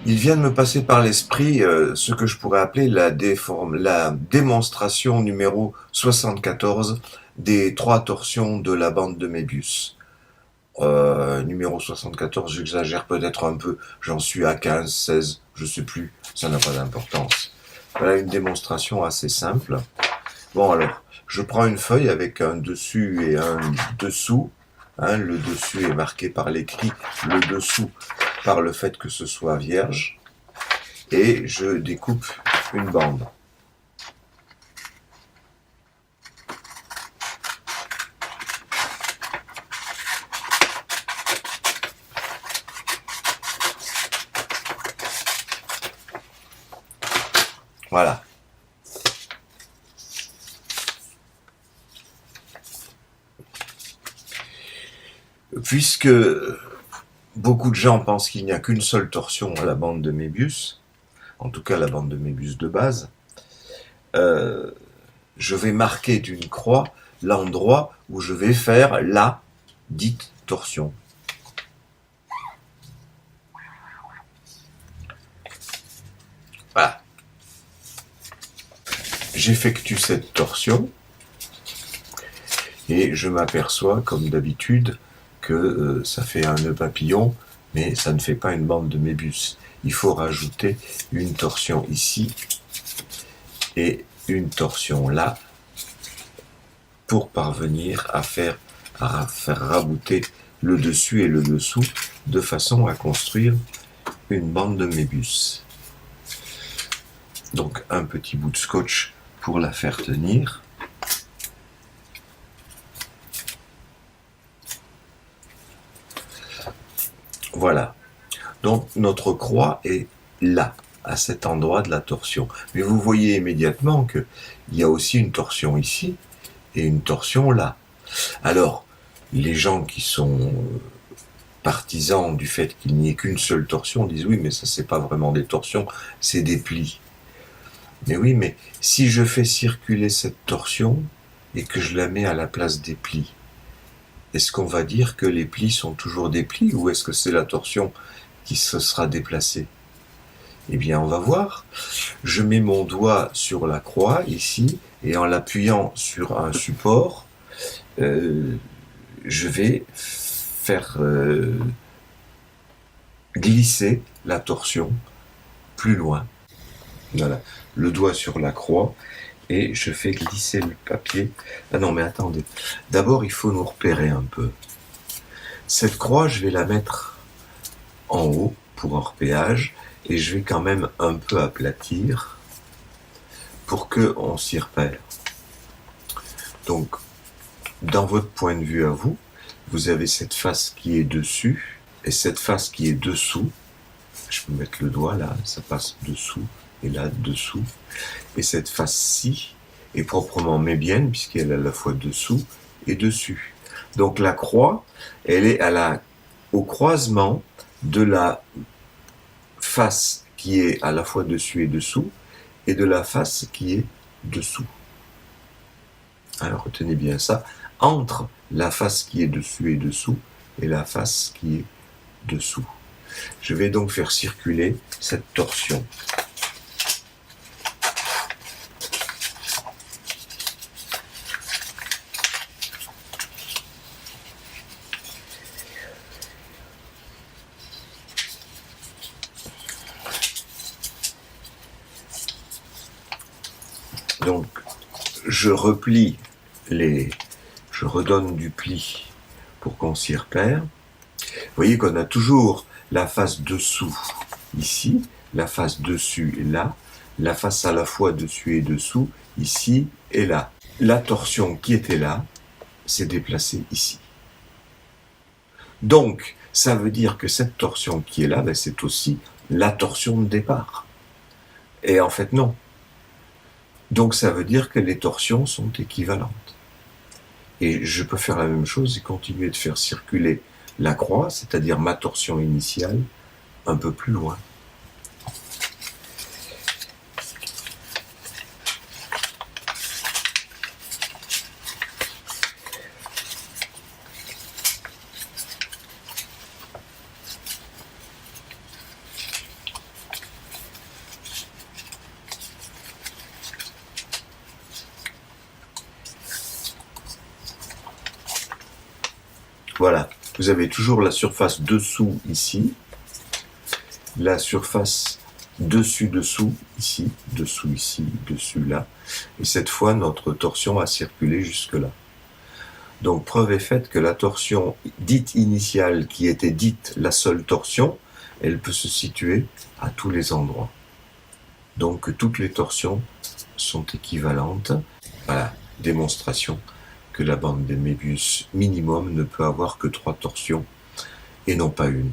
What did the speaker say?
Il vient de me passer par l'esprit ce que je pourrais appeler la démonstration numéro 74 des trois torsions de la bande de Mébius. Numéro 74, j'exagère peut-être un peu, j'en suis à 15, 16, je sais plus, ça n'a pas d'importance. Voilà une démonstration assez simple. Bon alors, je prends une feuille avec un dessus et un dessous. Le dessus est marqué par l'écrit, le dessous par le fait que ce soit vierge. Et je découpe une bande. Voilà. Puisque beaucoup de gens pensent qu'il n'y a qu'une seule torsion à la bande de Mébius, en tout cas la bande de Mébius de base, je vais marquer d'une croix l'endroit où je vais faire la dite torsion. Voilà. J'effectue cette torsion et je m'aperçois, comme d'habitude, que ça fait un nœud papillon, mais ça ne fait pas une bande de Mébius. Il faut rajouter une torsion ici et une torsion là pour parvenir à faire rabouter le dessus et le dessous de façon à construire une bande de Mébius. Donc un petit bout de scotch pour la faire tenir. Voilà. Donc notre croix est là, à cet endroit de la torsion. Mais vous voyez immédiatement qu'il y a aussi une torsion ici et une torsion là. Alors, les gens qui sont partisans du fait qu'il n'y ait qu'une seule torsion disent oui, mais ça c'est pas vraiment des torsions, c'est des plis. Mais oui, mais si je fais circuler cette torsion et que je la mets à la place des plis, est-ce qu'on va dire que les plis sont toujours des plis ou est-ce que c'est la torsion qui se sera déplacée? Eh bien, on va voir. Je mets mon doigt sur la croix ici et en l'appuyant sur un support, je vais faire glisser la torsion plus loin. Voilà, le doigt sur la croix et je fais glisser le papier. Ah non, mais attendez. D'abord, il faut nous repérer un peu. Cette croix, je vais la mettre en haut pour un repéage et je vais quand même un peu aplatir pour qu'on s'y repère. Donc, dans votre point de vue à vous, vous avez cette face qui est dessus et cette face qui est dessous. Je peux mettre le doigt là, ça passe dessous et là dessous. Et cette face-ci est proprement mébienne puisqu'elle est à la fois dessous et dessus. Donc la croix, elle est au croisement de la face qui est à la fois dessus et dessous et de la face qui est dessous. Alors retenez bien ça, entre la face qui est dessus et dessous et la face qui est dessous. Je vais donc faire circuler cette torsion. Donc, je replie je redonne du pli pour qu'on s'y repère. Vous voyez qu'on a toujours la face dessous ici, la face dessus là, la face à la fois dessus et dessous ici et là. La torsion qui était là s'est déplacée ici. Donc, ça veut dire que cette torsion qui est là, c'est aussi la torsion de départ. Et en fait, non. Donc ça veut dire que les torsions sont équivalentes. Et je peux faire la même chose et continuer de faire circuler la croix, c'est-à-dire ma torsion initiale, un peu plus loin. Voilà, vous avez toujours la surface dessous ici, la surface dessus-dessous ici, dessus là, et cette fois notre torsion a circulé jusque-là. Donc preuve est faite que la torsion dite initiale, qui était dite la seule torsion, elle peut se situer à tous les endroits. Donc toutes les torsions sont équivalentes. Voilà, démonstration que la bande de Mébius minimum ne peut avoir que 3 torsions et non pas une.